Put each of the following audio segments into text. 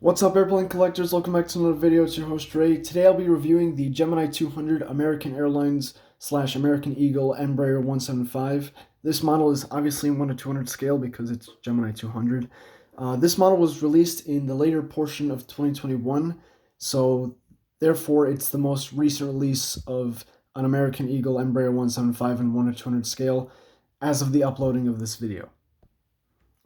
What's up, airplane collectors? Welcome back to another video. It's your host Ray. Today I'll be reviewing the Gemini 200 American Airlines / American Eagle Embraer 175. This model is obviously in 1:200 scale because it's Gemini 200. This model was released in the later portion of 2021, so therefore it's the most recent release of an American Eagle Embraer 175 in 1:200 scale as of the uploading of this video.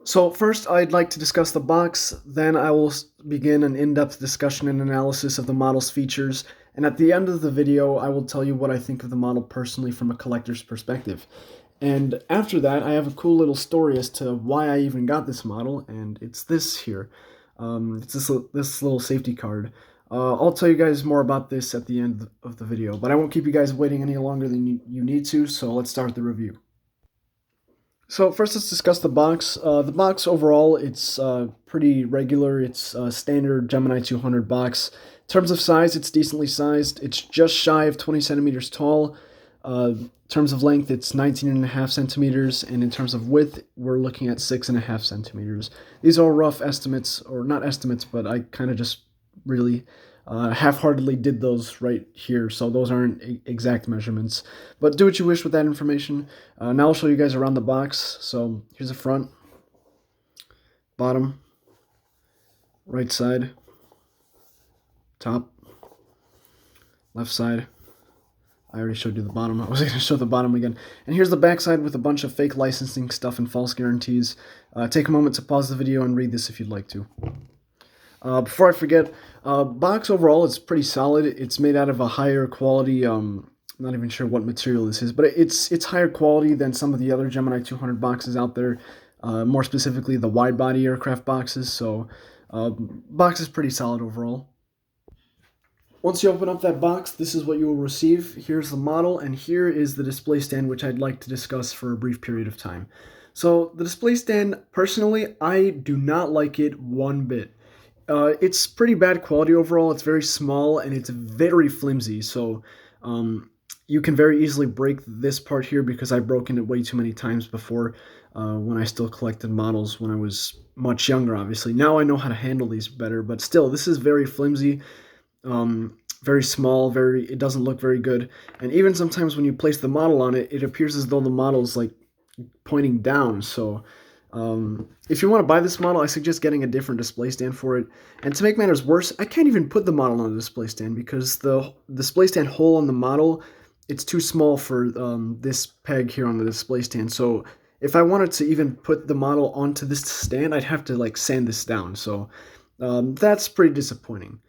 So first, I'd like to discuss the box, then I will begin an in-depth discussion and analysis of the model's features, and at the end of the video, I will tell you what I think of the model personally from a collector's perspective. And after that, I have a cool little story as to why I even got this model, and it's this here. It's this little safety card. I'll tell you guys more about this at the end of the video, but I won't keep you guys waiting any longer than you need to, so let's start the review. So first, let's discuss the box. The box overall, it's pretty regular. It's a standard Gemini 200 box. In terms of size, it's decently sized. It's just shy of 20 centimeters tall. In terms of length, it's 19.5 centimeters, and in terms of width, we're looking at 6.5 centimeters. These are rough estimates, or not estimates, but I kind of just really half-heartedly did those right here, so those aren't exact measurements. But do what you wish with that information. Now I'll show you guys around the box. So here's the front, bottom, right side, top, left side. I already showed you the bottom. I was going to show the bottom again. And here's the back side with a bunch of fake licensing stuff and false guarantees. Take a moment to pause the video and read this if you'd like to. Before I forget, box overall is pretty solid. It's made out of a higher quality, I'm not even sure what material this is, but it's higher quality than some of the other Gemini 200 boxes out there, more specifically the wide-body aircraft boxes, so box is pretty solid overall. Once you open up that box, this is what you will receive. Here's the model, and here is the display stand, which I'd like to discuss for a brief period of time. So the display stand, personally, I do not like it one bit. It's pretty bad quality overall. It's very small and it's very flimsy, so you can very easily break this part here because I've broken it way too many times before when I still collected models when I was much younger, obviously. Now I know how to handle these better, but still, this is very flimsy, very small, it doesn't look very good, and even sometimes when you place the model on it, it appears as though the model's like pointing down, so if you want to buy this model, I suggest getting a different display stand for it. And to make matters worse, I can't even put the model on the display stand because the display stand hole on the model, it's too small for this peg here on the display stand. So if I wanted to even put the model onto this stand, I'd have to like sand this down. So that's pretty disappointing.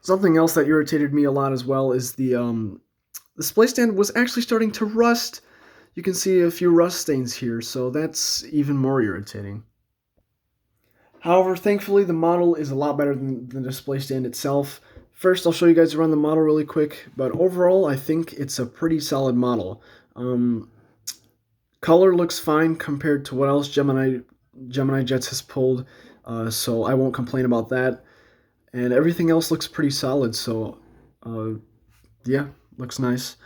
Something else that irritated me a lot as well is the display stand was actually starting to rust. You can see a few rust stains here, so that's even more irritating. However, thankfully, the model is a lot better than the display stand itself. First, I'll show you guys around the model really quick, but overall, I think it's a pretty solid model. Color looks fine compared to what else Gemini Jets has pulled, so I won't complain about that. And everything else looks pretty solid, so yeah, looks nice.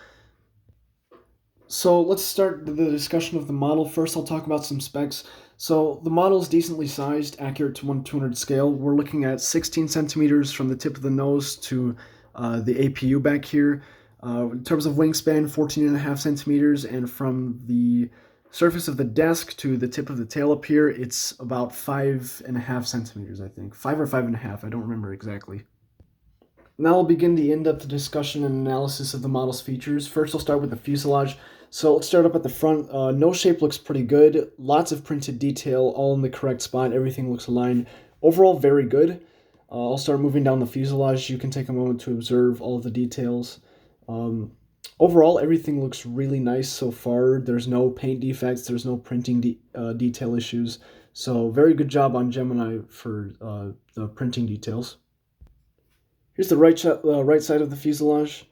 So let's start the discussion of the model. First, I'll talk about some specs. So the model is decently sized, accurate to 1/200 scale. We're looking at 16 centimeters from the tip of the nose to the APU back here. In terms of wingspan, 14.5 centimeters, and from the surface of the desk to the tip of the tail up here, it's about 5.5 centimeters, I think. 5 or 5.5, I don't remember exactly. Now I'll begin the in-depth discussion and analysis of the model's features. First, I'll start with the fuselage. So let's start up at the front. Nose shape looks pretty good. Lots of printed detail, all in the correct spot. Everything looks aligned. Overall, very good. I'll start moving down the fuselage. You can take a moment to observe all of the details. Overall, everything looks really nice so far. There's no paint defects. There's no printing detail issues. So very good job on Gemini for the printing details. Here's the right side of the fuselage.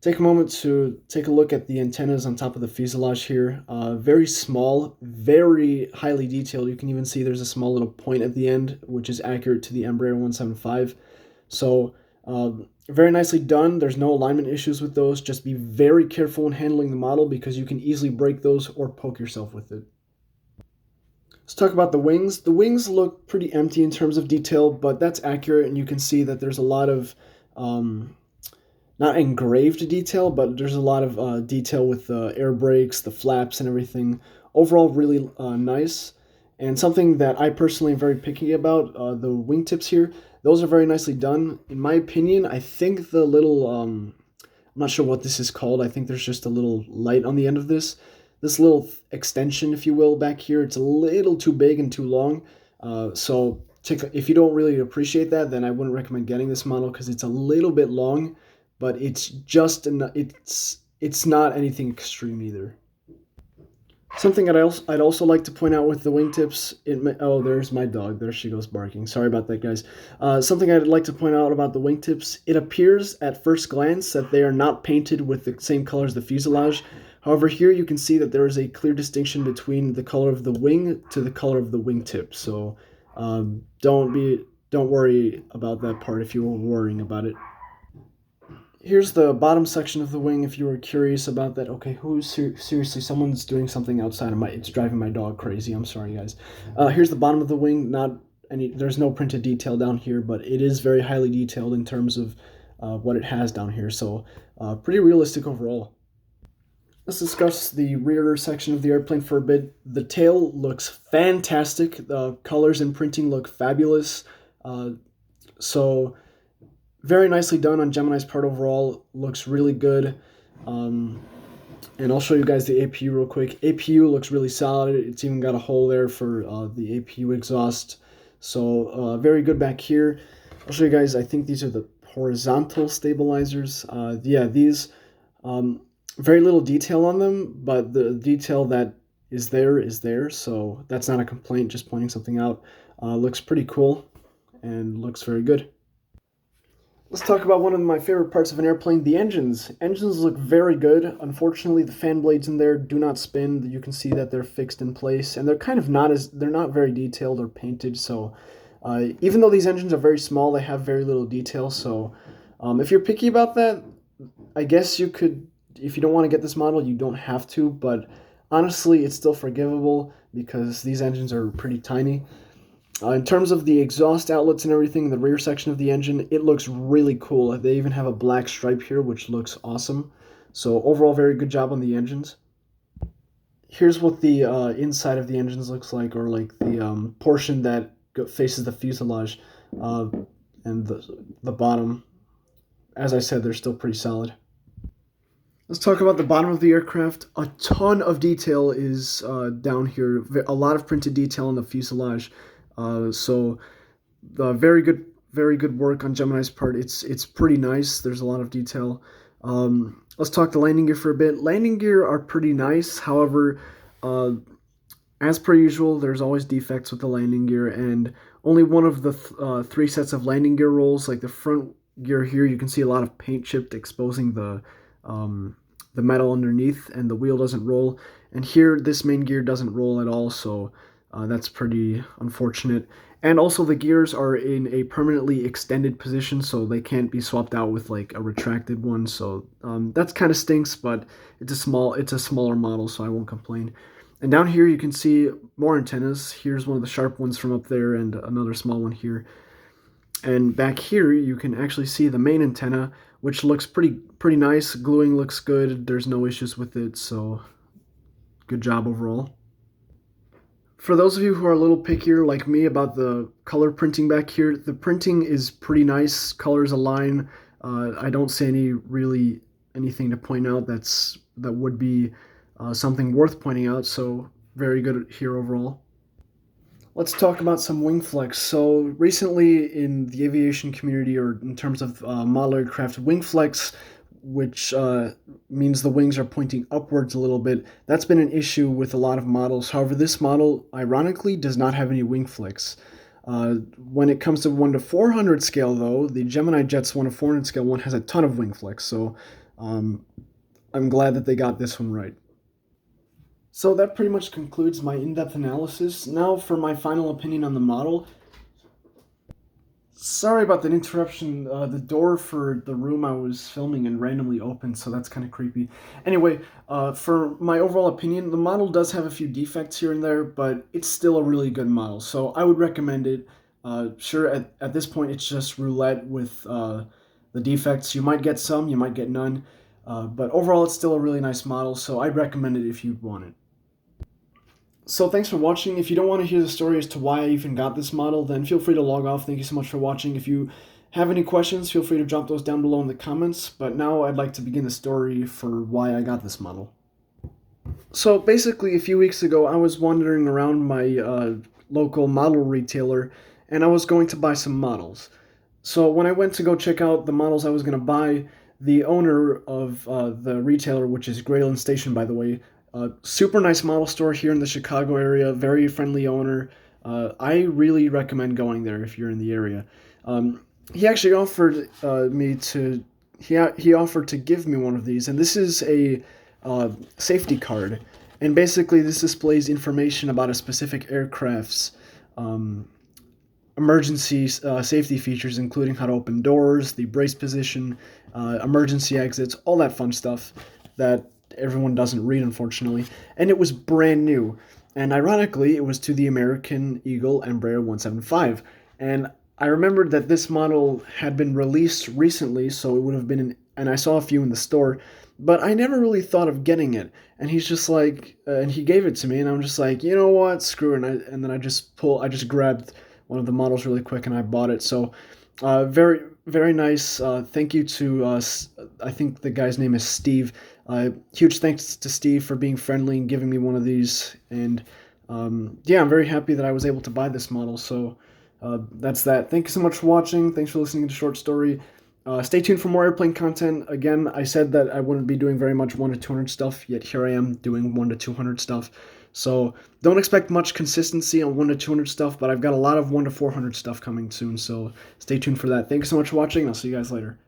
Take a moment to take a look at the antennas on top of the fuselage here. Very small, very highly detailed. You can even see there's a small little point at the end, which is accurate to the Embraer 175. So very nicely done. There's no alignment issues with those. Just be very careful when handling the model because you can easily break those or poke yourself with it. Let's talk about the wings. The wings look pretty empty in terms of detail, but that's accurate, and you can see that there's a lot of not engraved detail, but there's a lot of detail with the air brakes, the flaps, and everything. Overall, really nice. And something that I personally am very picky about, the wingtips here, those are very nicely done. In my opinion, I think the little, I'm not sure what this is called. I think there's just a little light on the end of this. This little extension, if you will, back here, it's a little too big and too long. So if you don't really appreciate that, then I wouldn't recommend getting this model because it's a little bit long, but it's just it's not anything extreme either. Something I'd also like to point out with the wingtips, oh, there's my dog. There she goes barking. Sorry about that, guys. Something I'd like to point out about the wingtips, it appears at first glance that they are not painted with the same color as the fuselage. However, here you can see that there is a clear distinction between the color of the wing to the color of the wingtip. So don't worry about that part if you were worrying about it. Here's the bottom section of the wing if you were curious about that. Okay, seriously, someone's doing something outside of it's driving my dog crazy. I'm sorry, guys. Here's the bottom of the wing. There's no printed detail down here, but it is very highly detailed in terms of what it has down here. So pretty realistic overall. Let's discuss the rear section of the airplane for a bit. The tail looks fantastic. The colors and printing look fabulous. So very nicely done on Gemini's part overall. Looks really good. And I'll show you guys the APU real quick. APU looks really solid. It's even got a hole there for the APU exhaust. So very good back here. I'll show you guys, I think these are the horizontal stabilizers. Yeah, these, very little detail on them, but the detail that is there. So that's not a complaint, just pointing something out. Looks pretty cool and looks very good. Let's talk about one of my favorite parts of an airplane, the engines. Engines look very good. Unfortunately, the fan blades in there do not spin. You can see that they're fixed in place, and they're kind of they're not very detailed or painted. So even though these engines are very small, they have very little detail. So if you're picky about that, I guess you could, if you don't want to get this model, you don't have to, but honestly, it's still forgivable because these engines are pretty tiny. In terms of the exhaust outlets and everything, the rear section of the engine, it looks really cool. They even have a black stripe here, which looks awesome. So overall, very good job on the engines. Here's what the inside of the engines looks like, or like the portion that faces the fuselage, and the bottom. As I said, they're still pretty solid. Let's talk about the bottom of the aircraft. A ton of detail is down here. A lot of printed detail on the fuselage. So very good work on Gemini's part. It's pretty nice. There's a lot of detail. Let's talk the landing gear for a bit. Landing gear are pretty nice. However, as per usual, there's always defects with the landing gear, and only one of the 3 sets of landing gear rolls, like the front gear here, you can see a lot of paint chipped, exposing the metal underneath, and the wheel doesn't roll. And here, this main gear doesn't roll at all, so that's pretty unfortunate. And also the gears are in a permanently extended position, so they can't be swapped out with like a retracted one. So that's kind of stinks, but it's a smaller model, so I won't complain. And down here you can see more antennas. Here's one of the sharp ones from up there, and another small one here. And back here you can actually see the main antenna, which looks pretty nice. Gluing looks good. There's no issues with it, so good job overall. For those of you who are a little pickier like me about the color printing back here, the printing is pretty nice. Colors align. I don't see anything to point out that would be something worth pointing out, so very good here overall. Let's talk about some wing flex. So recently in the aviation community, or in terms of model aircraft, wing flex, which means the wings are pointing upwards a little bit, that's been an issue with a lot of models. However, this model, ironically, does not have any wing flex. When it comes to 1 to 400 scale, though, the Gemini Jet's 1 to 400 scale one has a ton of wing flex, so I'm glad that they got this one right. So that pretty much concludes my in-depth analysis. Now for my final opinion on the model. Sorry about that interruption. The door for the room I was filming in randomly opened, so that's kind of creepy. Anyway, for my overall opinion, the model does have a few defects here and there, but it's still a really good model, so I would recommend it. Sure, at this point, it's just roulette with the defects. You might get some, you might get none, but overall, it's still a really nice model, so I'd recommend it if you want it. So thanks for watching. If you don't want to hear the story as to why I even got this model, then feel free to log off. Thank you so much for watching. If you have any questions, feel free to drop those down below in the comments. But now I'd like to begin the story for why I got this model. So basically, a few weeks ago, I was wandering around my local model retailer, and I was going to buy some models. So when I went to go check out the models I was going to buy, the owner of the retailer, which is Grayland Station, by the way, super nice model store here in the Chicago area, very friendly owner. I really recommend going there if you're in the area. He actually offered he offered to give me one of these, and this is a safety card. And basically, this displays information about a specific aircraft's emergency safety features, including how to open doors, the brace position, emergency exits, all that fun stuff that everyone doesn't read, unfortunately. And it was brand new. And ironically, it was to the American Eagle Embraer 175. And I remembered that this model had been released recently, so it would have been and I saw a few in the store, but I never really thought of getting it. And he's just like, and he gave it to me, and I'm just like, you know what, screw it. And then I just grabbed one of the models really quick, and I bought it. So, very, very nice. Thank you to, I think the guy's name is Steve. Huge thanks to Steve for being friendly and giving me one of these. And yeah, I'm very happy that I was able to buy this model. So that's that. Thank you so much for watching. Thanks for listening to Short Story. Stay tuned for more airplane content. Again, I said that I wouldn't be doing very much 1 to 200 stuff, yet here I am doing 1 to 200 stuff. So don't expect much consistency on 1 to 200 stuff, but I've got a lot of 1 to 400 stuff coming soon, so stay tuned for that. Thanks so much for watching, and I'll see you guys later.